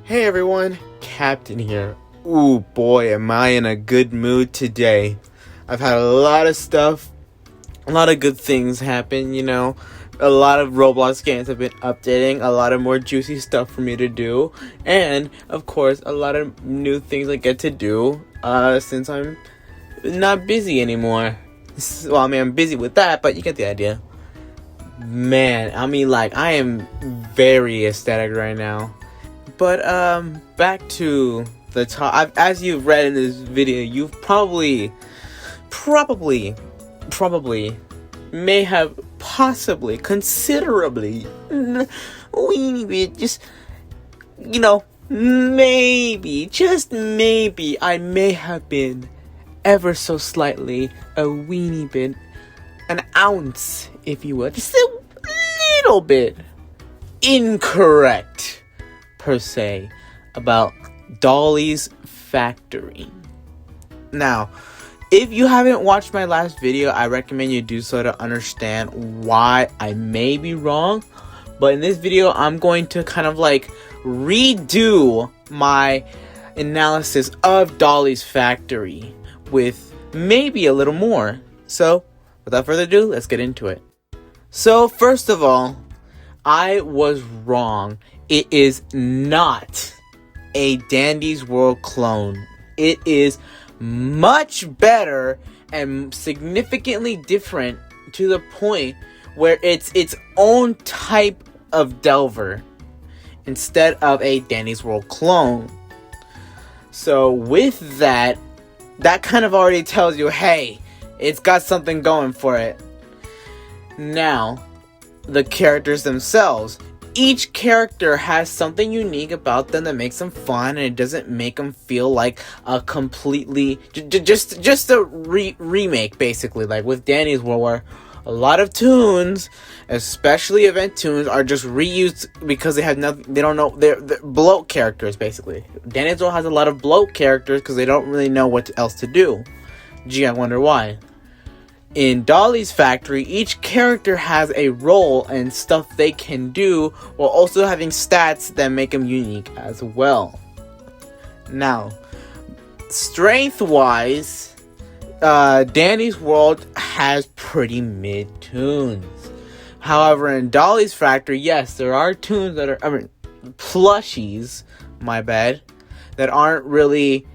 Hey everyone, Captain here. Ooh boy, am I in a good mood today. I've had a lot of stuff, a lot of good things happen, A lot of Roblox games have been updating, a lot of more juicy stuff for me to do, and, of course, a lot of new things I get to do, since I'm not busy anymore. Well, I'm busy with that, but you get the idea. Man, I am very ecstatic right now. But, back to the top. As you've read in this video, you've probably may have possibly, considerably, weeny bit, just, maybe, just maybe, I may have been ever so slightly, a weeny bit, an ounce, if you will, just a little bit incorrect, per se, about Dolly's factory. Now, if you haven't watched my last video, I recommend you do so to understand why I may be wrong. But in this video, I'm going to kind of redo my analysis of Dolly's factory with maybe a little more. So, without further ado, let's get into it. So, first of all, I was wrong. It is not a Dandy's World clone. It is much better and significantly different, to the point where it's its own type of Delver instead of a Dandy's World clone. So with that kind of already tells you, hey, it's got something going for it. Now, the characters themselves. Each character has something unique about them that makes them fun, and it doesn't make them feel like a completely just a remake, basically. Like with Danny's World, where a lot of tunes, especially event tunes, are just reused because they have nothing. They don't know, they're bloat characters, basically. Danny's World has a lot of bloat characters because they don't really know what else to do. Gee, I wonder why. In Dolly's factory, each character has a role and stuff they can do, while also having stats that make them unique as well. Now, strength-wise, Danny's World has pretty mid tunes. However, in Dolly's factory, yes, there are tunes that are, plushies, my bad, that aren't really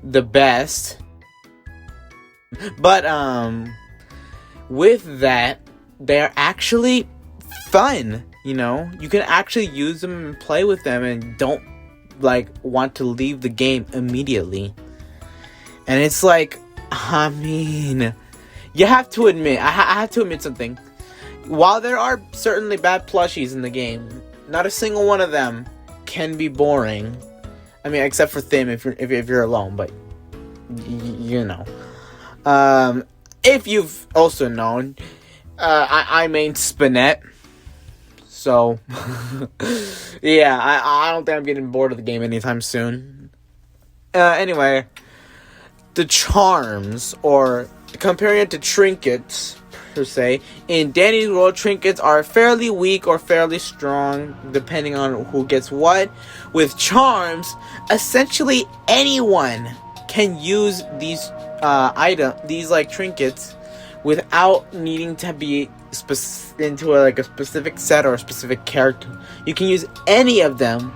the best. But, with that, they're actually fun, you can actually use them and play with them and don't want to leave the game immediately. And it's you have to admit, I have to admit something. While there are certainly bad plushies in the game, not a single one of them can be boring. Except for Thim if you're alone, but if you've also known, I main Spinette, so yeah, I don't think I'm getting bored of the game anytime soon. Anyway, the charms, or comparing it to trinkets, per se, in Danny's World, trinkets are fairly weak or fairly strong, depending on who gets what. With charms, essentially anyone can use these these trinkets without needing to be into a specific set or a specific character. You can use any of them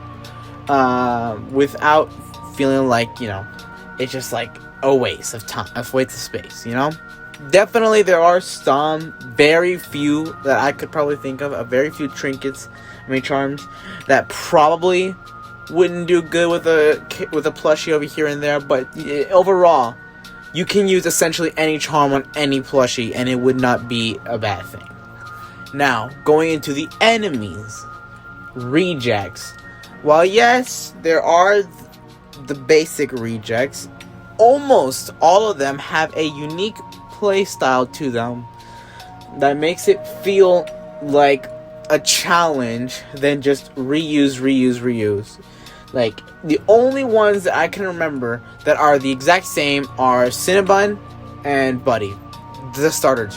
without feeling it's just a waste of time, a waste of space, Definitely there are some, very few that I could probably think of, a very few trinkets, charms, that probably wouldn't do good with a plushie over here and there, but overall, you can use essentially any charm on any plushie, and it would not be a bad thing. Now, going into the enemies. Rejects. While yes, there are the basic rejects, almost all of them have a unique playstyle to them that makes it feel like a challenge than just reuse. The only ones that I can remember that are the exact same are Cinnabon and Buddy, the starter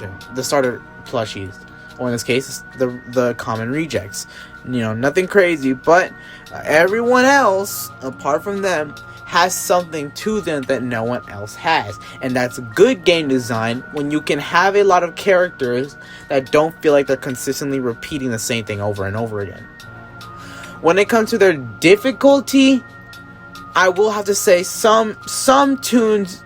plushies, or in this case, the common rejects. Nothing crazy, but everyone else, apart from them, has something to them that no one else has. And that's good game design when you can have a lot of characters that don't feel like they're consistently repeating the same thing over and over again. When it comes to their difficulty, I will have to say some tunes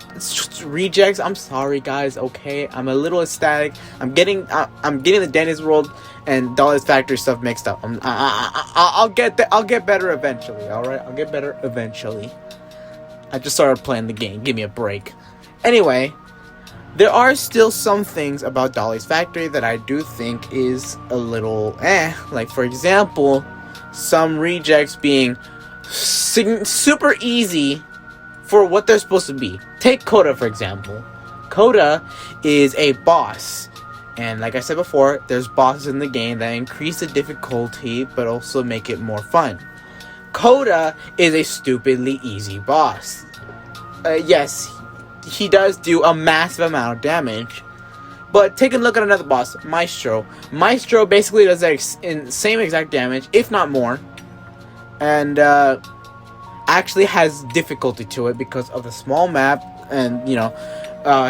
rejects. I'm sorry, guys. Okay, I'm a little ecstatic. I'm getting the Dennis World and Dolly's Factory stuff mixed up. I'll get better eventually. All right, I'll get better eventually. I just started playing the game. Give me a break. Anyway, there are still some things about Dolly's Factory that I do think is a little Like, for example, some rejects being super easy for what they're supposed to be. Take Coda, for example. Coda is a boss. And like I said before, there's bosses in the game that increase the difficulty but also make it more fun. Coda is a stupidly easy boss. Yes, he does do a massive amount of damage. But take a look at another boss, Maestro. Maestro basically does the same exact damage, if not more. And actually has difficulty to it because of the small map and,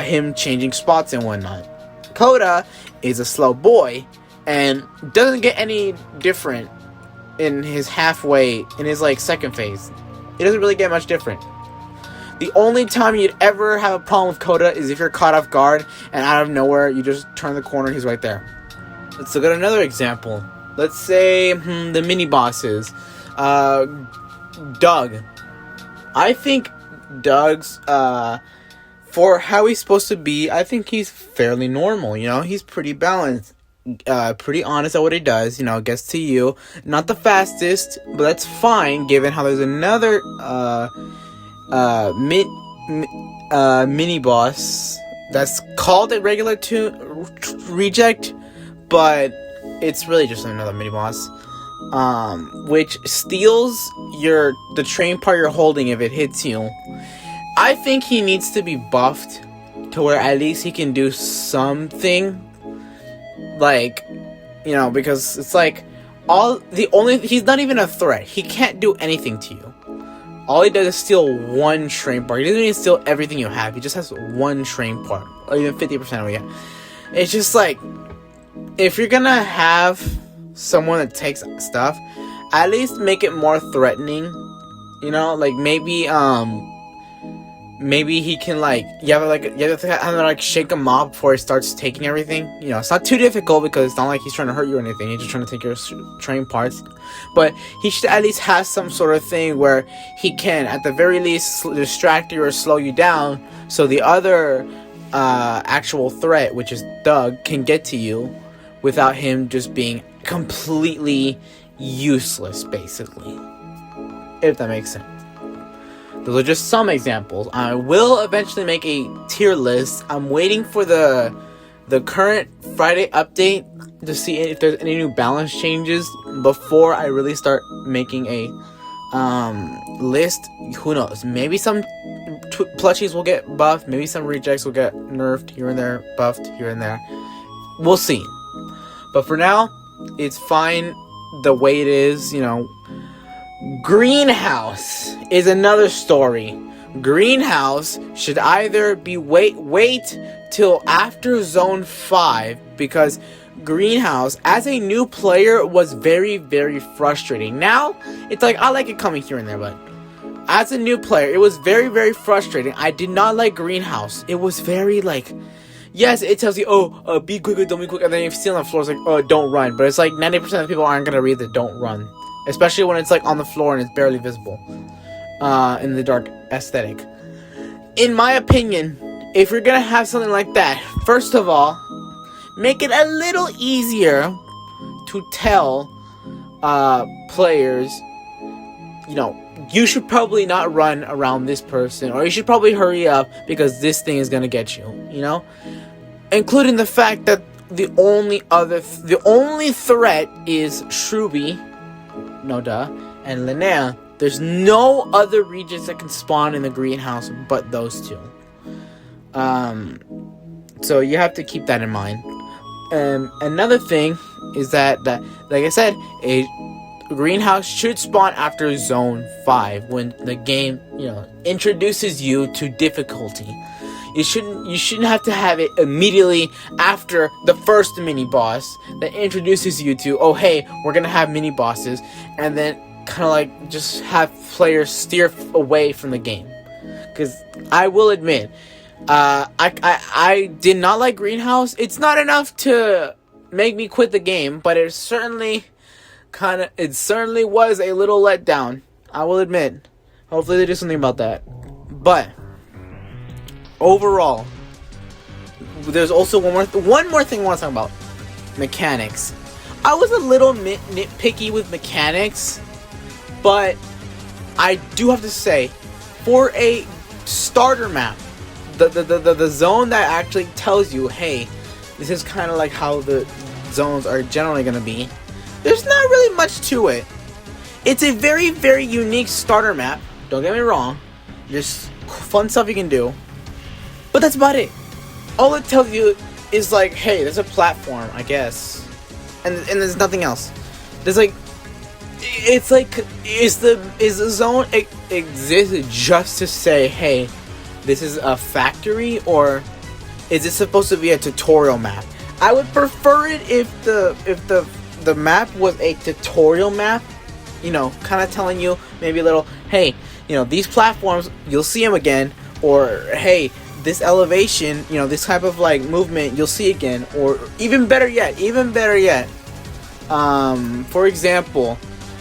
him changing spots and whatnot. Coda is a slow boy and doesn't get any different in his second phase. It doesn't really get much different. The only time you'd ever have a problem with Coda is if you're caught off guard and out of nowhere you just turn the corner, he's right there. Let's look at another example. Let's say the mini bosses. Doug. I think Doug's for how he's supposed to be, I think he's fairly normal. He's pretty balanced. Pretty honest at what he does, gets to you. Not the fastest, but that's fine given how there's another mini boss that's called a regular reject, but it's really just another mini boss, which steals the train part you're holding if it hits you. I think he needs to be buffed to where at least he can do something. Because it's like he's not even a threat. He can't do anything to you. All he does is steal one train part. He doesn't even steal everything you have. He just has one train part, or even 50% of it. It's just like, if you're gonna have someone that takes stuff, at least make it more threatening. Maybe he can you have to shake him off before he starts taking everything. It's not too difficult because it's not like he's trying to hurt you or anything. He's just trying to take your train parts. But he should at least have some sort of thing where he can, at the very least, distract you or slow you down, so the other actual threat, which is Doug, can get to you without him just being completely useless, basically. If that makes sense. Those are just some examples. I will eventually make a tier list. I'm waiting for the current Friday update to see if there's any new balance changes before I really start making a list. Who knows? Maybe some plushies will get buffed. Maybe some rejects will get nerfed here and there, buffed here and there. We'll see. But for now, it's fine the way it is, Greenhouse is another story. Greenhouse should either be wait till after Zone 5, because Greenhouse, as a new player, was very, very frustrating. Now, it's like, I like it coming here and there, but as a new player, it was very, very frustrating. I did not like Greenhouse. It was very, yes, it tells you, be quick, don't be quick, and then if you see on the floor, it's like, don't run. But it's like 90% of people aren't going to read the don't run. Especially when it's on the floor and it's barely visible in the dark aesthetic. In my opinion, if you're gonna have something like that, first of all, make it a little easier to tell players, you should probably not run around this person, or you should probably hurry up because this thing is gonna get you, including the fact that the only threat is Shruby. No duh. And Linnea. There's no other regions that can spawn in the greenhouse but those two. So you have to keep that in mind. Another thing is that like I said, greenhouse should spawn after zone 5 when the game, introduces you to difficulty. You shouldn't have to have it immediately after the first mini boss that introduces you to, oh hey, we're gonna have mini bosses, and then kind of like just have players steer away from the game. Because I will admit, I did not like Greenhouse. It's not enough to make me quit the game, but it certainly was a little letdown. I will admit. Hopefully they do something about that. But overall, there's also one more thing I want to talk about. Mechanics. I was a little nitpicky with mechanics, but I do have to say, for a starter map, the zone that actually tells you, hey, this is kind of like how the zones are generally going to be, there's not really much to it. It's a very, very unique starter map. Don't get me wrong. There's fun stuff you can do. But that's about it. All it tells you is like, hey, there's a platform, I guess. And there's nothing else. There's like, it's like, is the zone exist just to say, hey, this is a factory, or is this supposed to be a tutorial map? I would prefer it if the map was a tutorial map, kind of telling you maybe a little, hey, these platforms, you'll see them again, or hey, this elevation, this type of like movement, you'll see again, or even better yet, for example,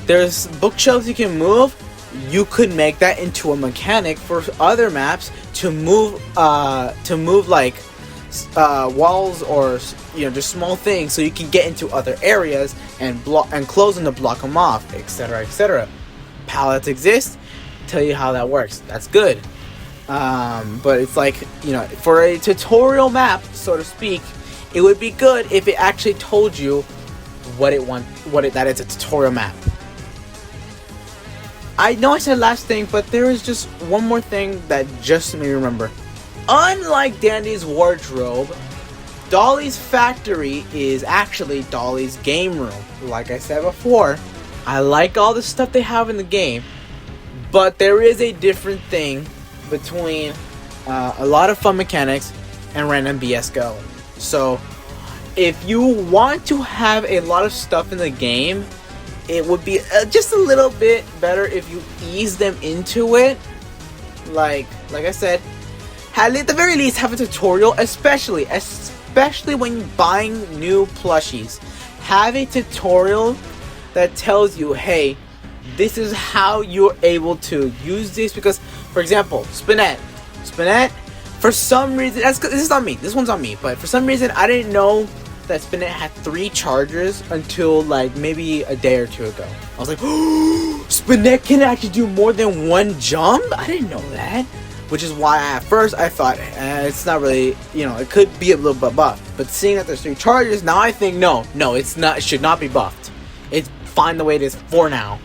there's bookshelves you can move. You could make that into a mechanic for other maps to move like walls, or just small things, so you can get into other areas and close them to block them off, etc., etc. Pallets exist. Tell you how that works. That's good. But it's like, for a tutorial map, so to speak, it would be good if it actually told you that it's a tutorial map. I know I said last thing, but there is just one more thing that just made me remember. Unlike Dandy's wardrobe, Dolly's factory is actually Dolly's game room. Like I said before, I like all the stuff they have in the game, but there is a different thing between a lot of fun mechanics and random BS go. So if you want to have a lot of stuff in the game, it would be just a little bit better if you ease them into it. Like I said, at the very least have a tutorial, especially when you're buying new plushies. Have a tutorial that tells you, hey, this is how you're able to use this. Because, for example, Spinette, for some reason, this is on me, this one's on me, but for some reason I didn't know that Spinette had 3 charges until like maybe a day or 2 ago. I was like, oh, Spinette can actually do more than 1 jump? I didn't know that. Which is why at first I thought it's not really, it could be a little bit buffed. But seeing that there's 3 charges, now I think no, it's not. It should not be buffed. It's fine the way it is for now.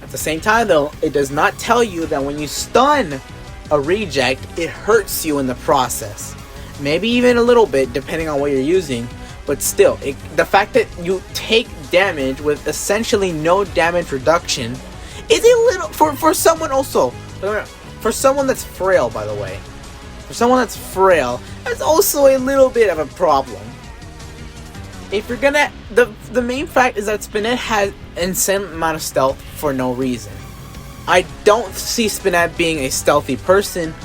At the same time though, it does not tell you that when you stun a reject, it hurts you in the process. Maybe even a little bit, depending on what you're using. But still, the fact that you take damage with essentially no damage reduction is a little, for someone also, for someone that's frail, by the way. For someone that's frail, that's also a little bit of a problem. If you're gonna, the main fact is that Spinette has an insane amount of stealth for no reason. I don't see Spinette being a stealthy person.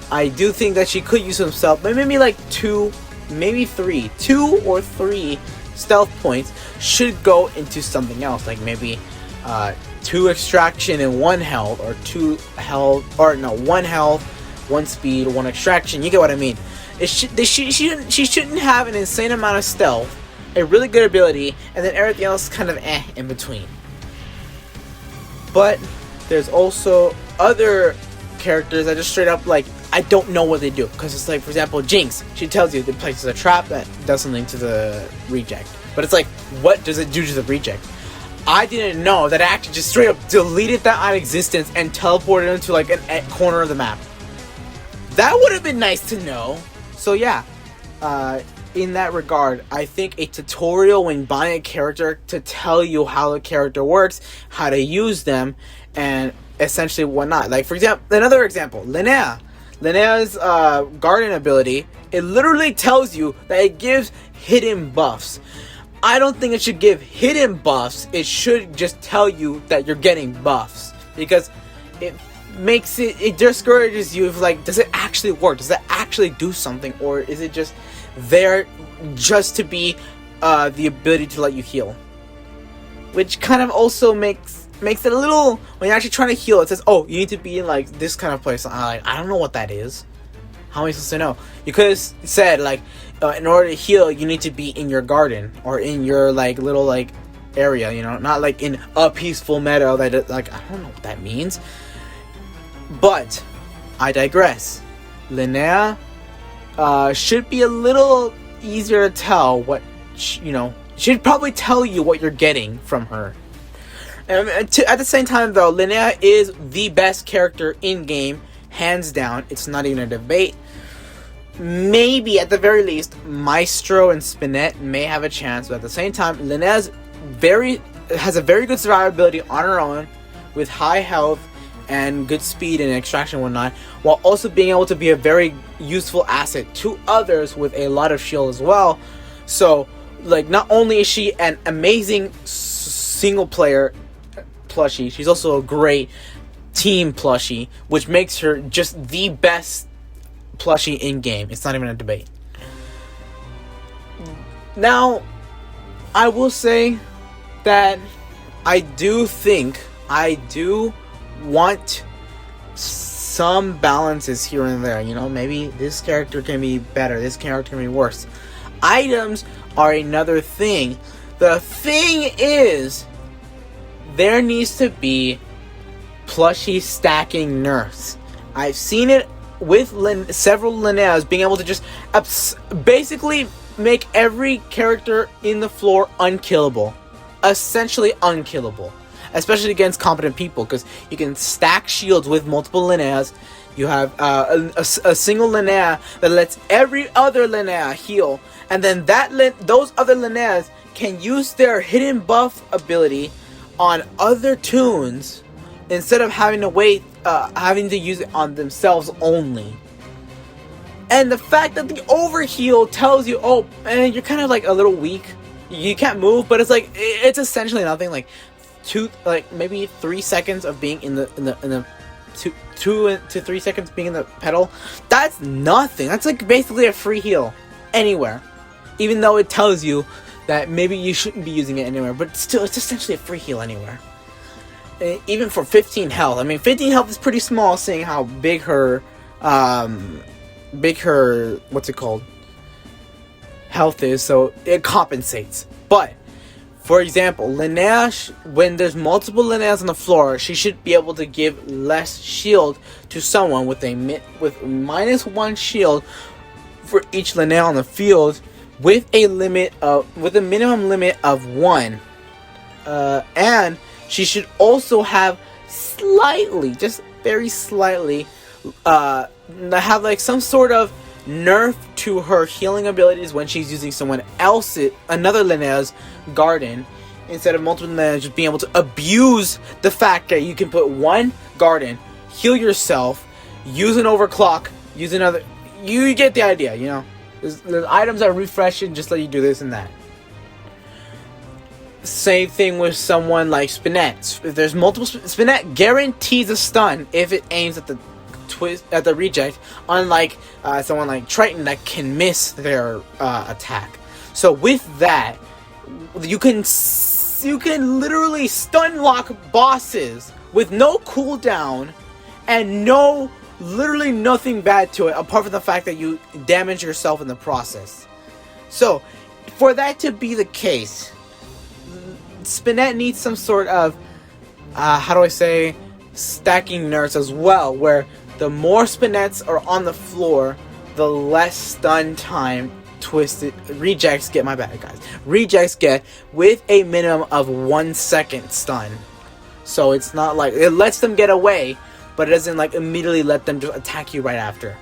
I do think that she could use some stealth, but maybe like 2, maybe 3. 2 or 3 stealth points should go into something else, like maybe 2 extraction and 1 health, or 2 health, or no, 1 health, 1 speed, 1 extraction. You get what I mean? She shouldn't have an insane amount of stealth, a really good ability, and then everything else kind of in between. But there's also other characters that just straight up like, I don't know what they do, because it's like, for example, Jinx, she tells you the place is a trap that does something to the reject, but it's like, what does it do to the reject? I didn't know that it actually just straight up deleted that out of existence and teleported into like a corner of the map. That would have been nice to know. So yeah, in that regard, I think a tutorial when buying a character to tell you how the character works, how to use them, and essentially whatnot. Like, for example, another example, Linnea. Linnea's garden ability, it literally tells you that it gives hidden buffs. I don't think it should give hidden buffs. It should just tell you that you're getting buffs, because it makes it discourages you. If, like, does it actually work? Does it actually do something, or is it just there just to be the ability to let you heal? Which kind of also makes it a little, when you're actually trying to heal, it says, oh, you need to be in like this kind of place. I don't know what that is. How am I supposed to know? You could have said, like, in order to heal, you need to be in your garden or in your like little like area, you know, not like in a peaceful meadow. That, like, I don't know what that means. But I digress. Linnea should be a little easier to tell what, you know, should probably tell you what you're getting from her. At the same time, though, Linnea is the best character in game, hands down. It's not even a debate. Maybe at the very least, Maestro and Spinette may have a chance, but at the same time, Linnea has a very good survivability on her own, with high health and good speed and extraction and whatnot, while also being able to be a very useful asset to others with a lot of shield as well. So, like, not only is she an amazing single player plushie, she's also a great team plushie, which makes her just the best plushie in game. It's not even a debate. Now, I will say that I do want some balances here and there. You know, maybe this character can be better, this character can be worse. Items are another thing. The thing is, there needs to be plushie stacking nerfs. I've seen it with several Linneas being able to just basically make every character in the floor unkillable. Essentially unkillable. Especially against competent people, because you can stack shields with multiple Linneas. You have a single Linnea that lets every other Linnea heal, and then those other Linneas can use their hidden buff ability on other tunes instead of having to use it on themselves only. And the fact that the overheal tells you, oh, man, you're kind of like a little weak, you can't move, but it's essentially nothing. Like maybe 3 seconds of being in the 2 to 3 seconds being in the pedal. That's nothing. That's like basically a free heal anywhere, even though it tells you that maybe you shouldn't be using it anywhere, but still, it's essentially a free heal anywhere. Even for 15 health. I mean, 15 health is pretty small, seeing how big her what's it called, health is, so it compensates. But for example, Linnea, when there's multiple Linneas on the floor, she should be able to give less shield to someone with -1 shield for each Linnea on the field, with a minimum limit of 1. And she should also have slightly, just very slightly, have like some sort of nerf to her healing abilities when she's using another Linnea's garden, instead of multiple Linneas, just being able to abuse the fact that you can put one garden, heal yourself, use an overclock, use another. You get the idea, you know. There's items that refresh and just let you do this and that. Same thing with someone like Spinette. If there's multiple, Spinette guarantees a stun if it aims at the reject, unlike someone like Triton that can miss their attack. So with that, you can literally stun lock bosses with no cooldown and literally nothing bad to it, apart from the fact that you damage yourself in the process. So for that to be the case, Spinette needs some sort of stacking nerfs as well, where the more Spinettes are on the floor, the less stun time rejects get with a minimum of 1 second stun. So it's not like it lets them get away, but it doesn't like immediately let them just attack you right after.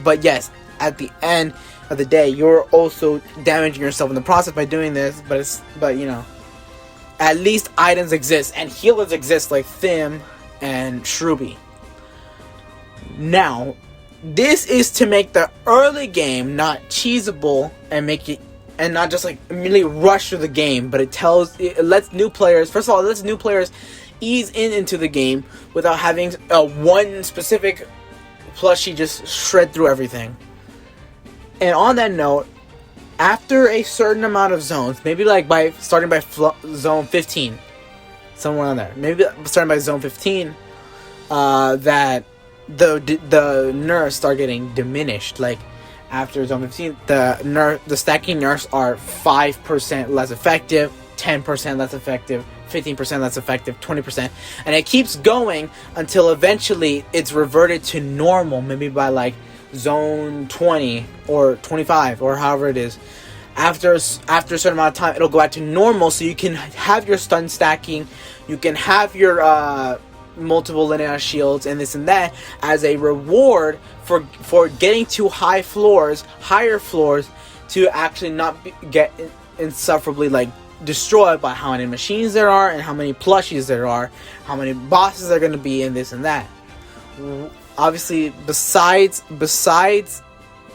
But yes, at the end of the day, you're also damaging yourself in the process by doing this. But you know, at least items exist and healers exist like Thim and Shruby. Now, this is to make the early game not cheesable and make it, and not just like immediately rush through the game, but it lets new players, first of all, it lets new players ease into the game without having one specific plushie just shred through everything. And on that note, after a certain amount of zones, maybe like starting by zone 15, somewhere on there, maybe starting by zone 15, that the nerfs start getting diminished. Like after zone 15, the stacking nerfs are 5% less effective, 10% less effective, 15% less effective, 20%, and it keeps going until eventually it's reverted to normal, maybe by like zone 20 or 25 or however it is. After a certain amount of time, it'll go back to normal, so you can have your stun stacking, you can have your multiple linear shields and this and that as a reward for getting to higher floors, to actually not get insufferably like destroyed by how many machines there are and how many plushies there are, how many bosses there are going to be, and this and that. Obviously, besides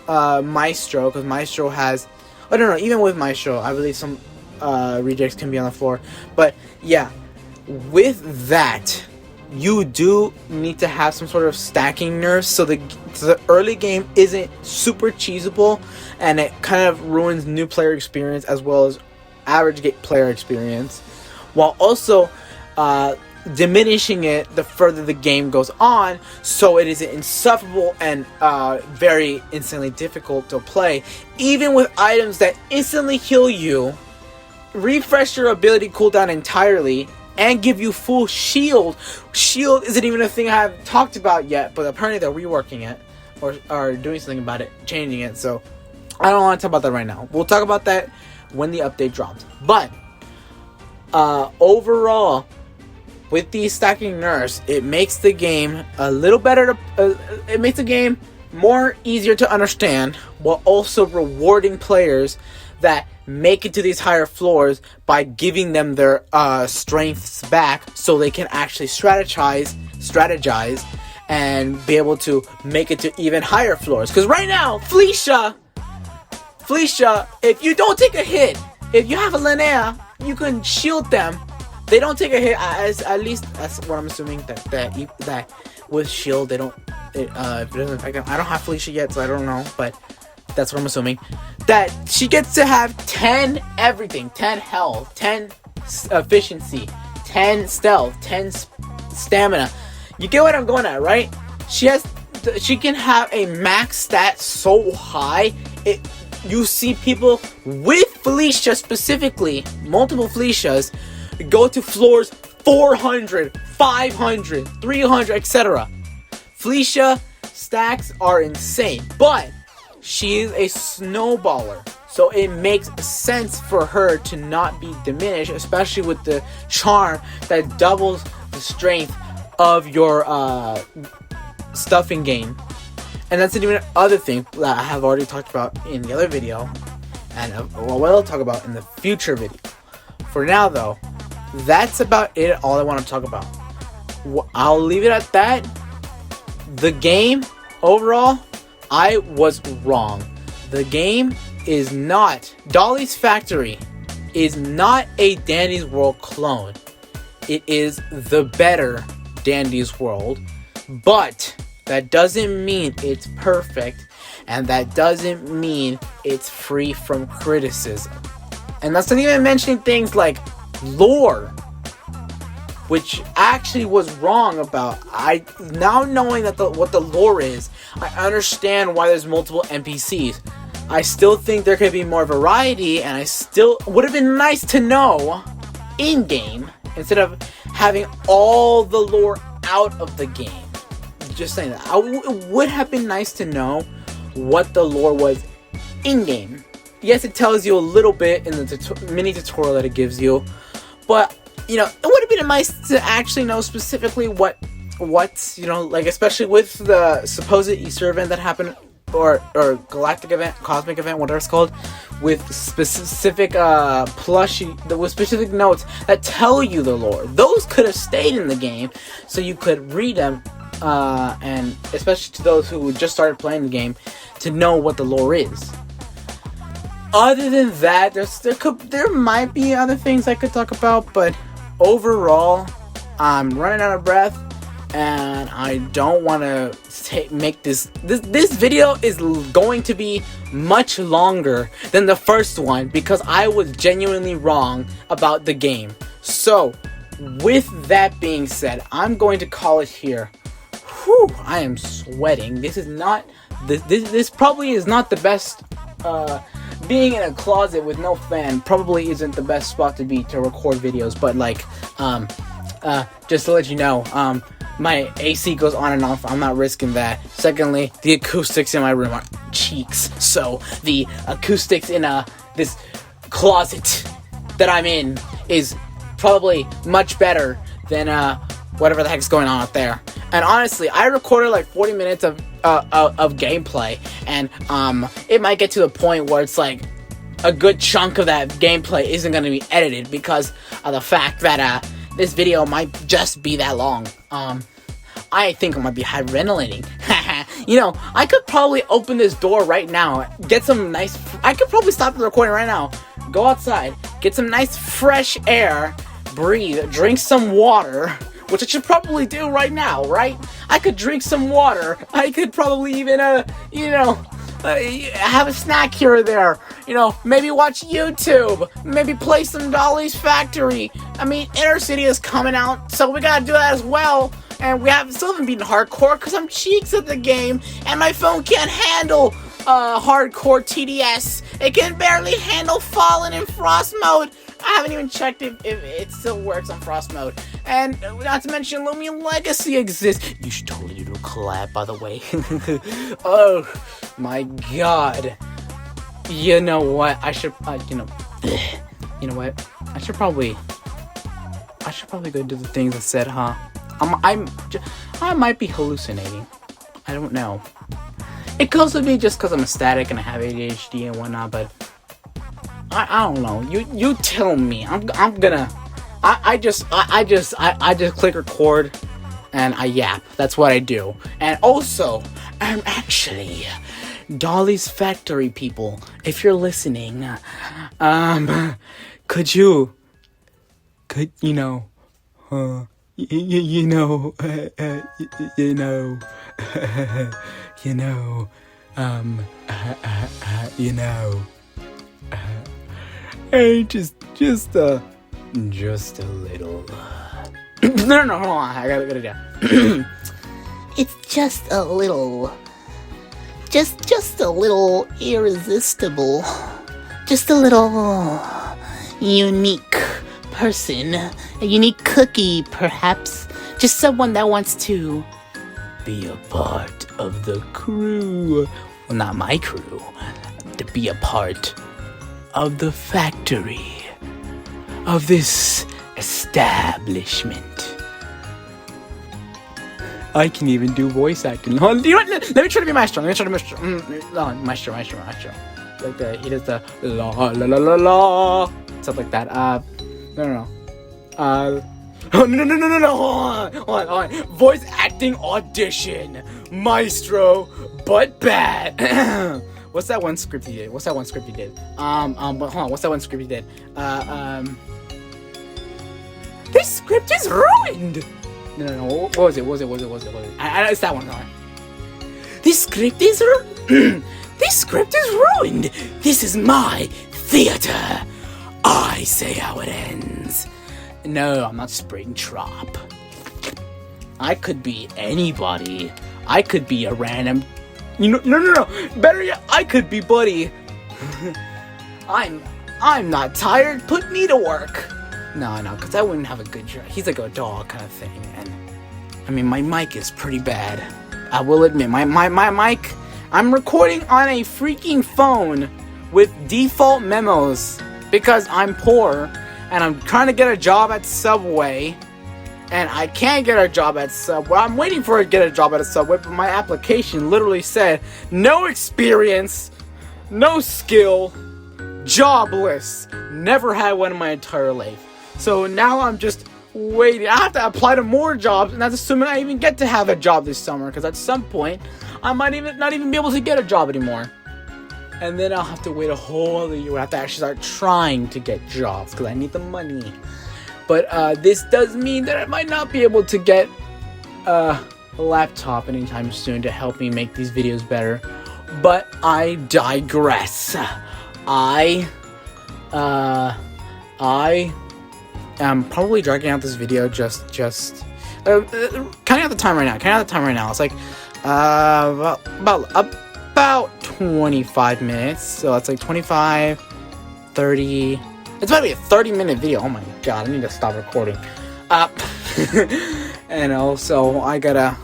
Maestro, because Maestro has, I don't know, even with Maestro, I believe some rejects can be on the floor. But yeah, with that, you do need to have some sort of stacking nerfs so the early game isn't super cheesable, and it kind of ruins new player experience as well as average player experience, while also diminishing it the further the game goes on, so it isn't insufferable and very instantly difficult to play. Even with items that instantly heal you, refresh your ability cooldown entirely, and give you full shield. Shield isn't even a thing I haven't talked about yet, but apparently they're reworking it or doing something about it, changing it. So I don't want to talk about that right now. We'll talk about that when the update drops. But overall, with these stacking nerfs, it makes the game a little better. It makes the game more easier to understand, while also rewarding players that make it to these higher floors by giving them their strengths back, so they can actually strategize and be able to make it to even higher floors. Because right now, Felicia, if you don't take a hit, if you have a Linnea, you can shield them. They don't take a hit, at least that's what I'm assuming, that with shield they don't, if it doesn't affect them. I don't have Felicia yet, so I don't know, but that's what I'm assuming. That she gets to have 10 everything, 10 health, 10 efficiency, 10 stealth, 10 stamina. You get what I'm going at, right? She can have a max stat so high, you see people with Felicia specifically, multiple Felicias, go to floors 400, 500, 300, etc. Felicia stacks are insane, but she is a snowballer, so it makes sense for her to not be diminished, especially with the charm that doubles the strength of your stuffing game. And that's even another thing that I have already talked about in the other video, and what I'll talk about in the future video. For now, though, that's about it. All I want to talk about. I'll leave it at that. The game overall, I was wrong. The game is not, Dolly's Factory is not a Dandy's World clone. It is the better Dandy's World, but that doesn't mean it's perfect, and that doesn't mean it's free from criticism. And that's not even mentioning things like lore, which actually was wrong about. Now knowing that what the lore is, I understand why there's multiple NPCs. I still think there could be more variety, and I still would have been nice to know in game instead of having all the lore out of the game. Just saying that. It would have been nice to know what the lore was in game. Yes, it tells you a little bit in the mini tutorial that it gives you, but you know, it would have been nice to actually know specifically what's, you know, like, especially with the supposed Easter event that happened or galactic event, cosmic event, whatever it's called, with specific plushie, with specific notes that tell you the lore. Those could have stayed in the game, so you could read them, and especially to those who just started playing the game, to know what the lore is. Other than that, there might be other things I could talk about, but overall, I'm running out of breath, and I don't want to make this video is going to be much longer than the first one because I was genuinely wrong about the game. So, with that being said, I'm going to call it here. Whew, I am sweating. This is not this probably is not the best. Being in a closet with no fan probably isn't the best spot to be to record videos, but like, just to let you know, my AC goes on and off. I'm not risking that. Secondly, the acoustics in my room are cheeks, so the acoustics in this closet that I'm in is probably much better than whatever the heck's going on out there. And honestly, I recorded like 40 minutes of gameplay, and it might get to the point where it's like a good chunk of that gameplay isn't going to be edited because of the fact that this video might just be that long. I think I might be hyperventilating. You know, I could probably open this door right now, get some nice. I could probably stop the recording right now, go outside, get some nice fresh air, breathe, drink some water. Which I should probably do right now, right? I could drink some water. I could probably even, have a snack here or there. You know, maybe watch YouTube. Maybe play some Dolly's Factory. I mean, Inner City is coming out, so we gotta do that as well. And still haven't beaten hardcore because I'm cheeks at the game, and my phone can't handle hardcore TDS. It can barely handle Fallen in Frost mode. I haven't even checked if it still works on Frost mode. And not to mention Lumion Legacy exists. You should totally do a collab, by the way. Oh my god. You know what? I should, you know what? I should probably go do the things I said, huh? I might be hallucinating. I don't know. It could also be just because I'm ecstatic and I have ADHD and whatnot, but I don't know. You tell me. I just click record and I yap. That's what I do. And also, I'm actually Dolly's Factory people. If you're listening, could you know, hey, just a little. No, hold on. I gotta down. It's just a little. Just a little irresistible. Just a little unique person. A unique cookie, perhaps. Just someone that wants to be a part of the crew. Well, not my crew. To be a part of the factory. Of this establishment. I can even do voice acting. Let me try to be Maestro. Maestro. Like the, he does the la la la la la. Stuff like that. No. No. Hold on. Voice acting audition. Maestro, but bad. What's that one script he did? But hold on. What's that one script he did? This script is ruined! No. What was it? It's that one. This script is ruined! This is my theater! I say how it ends. No, I'm not Springtrap. I could be anybody. I could be a random... No. Better yet, I could be Buddy. I'm not tired. Put me to work. No, because I wouldn't have a good job. He's like a dog kind of thing, and I mean, my mic is pretty bad. I will admit, my mic. I'm recording on a freaking phone with default memos because I'm poor and I'm trying to get a job at Subway, and I can't get a job at Subway. I'm waiting for her to get a job at a Subway, but my application literally said no experience, no skill, jobless. Never had one in my entire life. So now I'm just waiting. I have to apply to more jobs, and that's assuming I even get to have a job this summer, because at some point I might not even be able to get a job anymore. And then I'll have to wait a whole other year. I have to actually start trying to get jobs because I need the money. But this does mean that I might not be able to get a laptop anytime soon to help me make these videos better. But I digress. I am probably dragging out this video just counting out the time right now. It's like about 25 minutes. So it's like 25, 30. It's about to be a 30-minute video. Oh my god, I need to stop recording. And also I gotta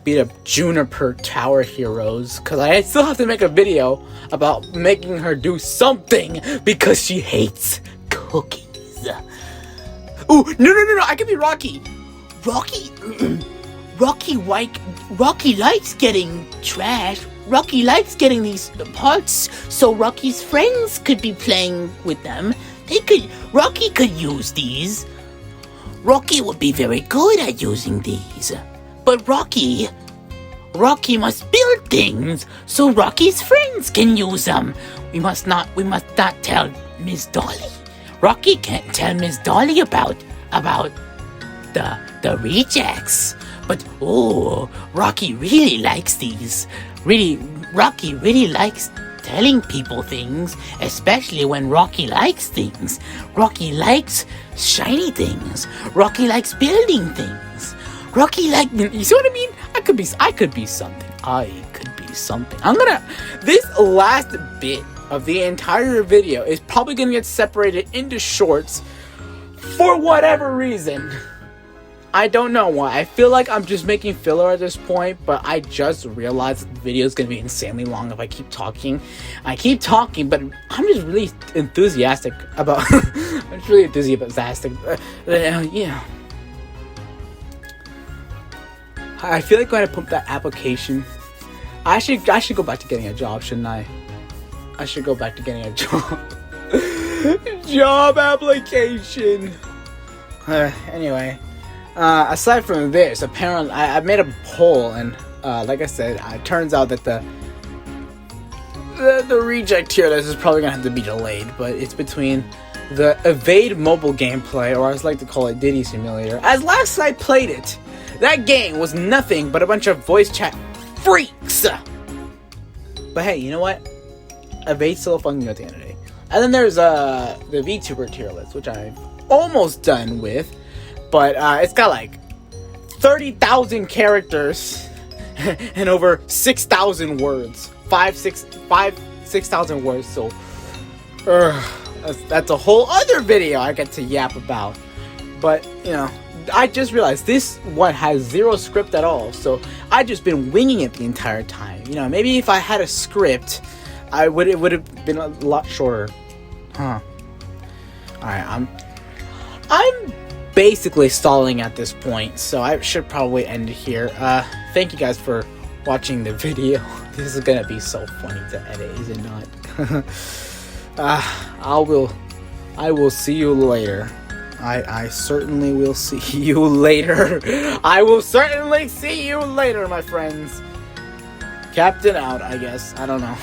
beat up Juniper Tower Heroes, because I still have to make a video about making her do something because she hates cookies. Ooh, no, I could be Rocky. Rocky likes getting trash. Rocky likes getting these parts, so Rocky's friends could be playing with them. Rocky could use these. Rocky would be very good at using these. But Rocky must build things so Rocky's friends can use them. We must not tell Miss Dolly. Rocky can't tell Miss Dolly about the rejects. But Rocky really likes these. Rocky really likes telling people things, especially when Rocky likes things. Rocky likes shiny things. Rocky likes building things. You see what I mean? I could be something. This last bit of the entire video is probably gonna get separated into shorts for whatever reason. I don't know why. I feel like I'm just making filler at this point, but I just realized the video is going to be insanely long if I keep talking. I keep talking, but I'm just really enthusiastic about... Yeah. I feel like when I pump that application, I should go back to getting a job, shouldn't I? I should go back to getting a job. Job application. Anyway. Aside from this, apparently I made a poll, and like I said, it turns out that the reject tier list is probably gonna have to be delayed. But it's between the Evade mobile gameplay, or as I like to call it, Diddy Simulator. As last I played it, that game was nothing but a bunch of voice chat freaks. But hey, you know what? Evade's still fun at the end of the day. And then there's the VTuber tier list, which I'm almost done with. But it's got like 30,000 characters and over 6,000 words. 6,000 words. So that's a whole other video I get to yap about. But you know, I just realized this one has zero script at all. So I just been winging it the entire time. You know, maybe if I had a script, it would have been a lot shorter. Huh. Alright, I'm basically stalling at this point, so I should probably end here. Thank you guys for watching the video. This is gonna be so funny to edit, is it not? I will see you later. I certainly will see you later. I will certainly see you later, my friends. Captain out, I guess. I don't know.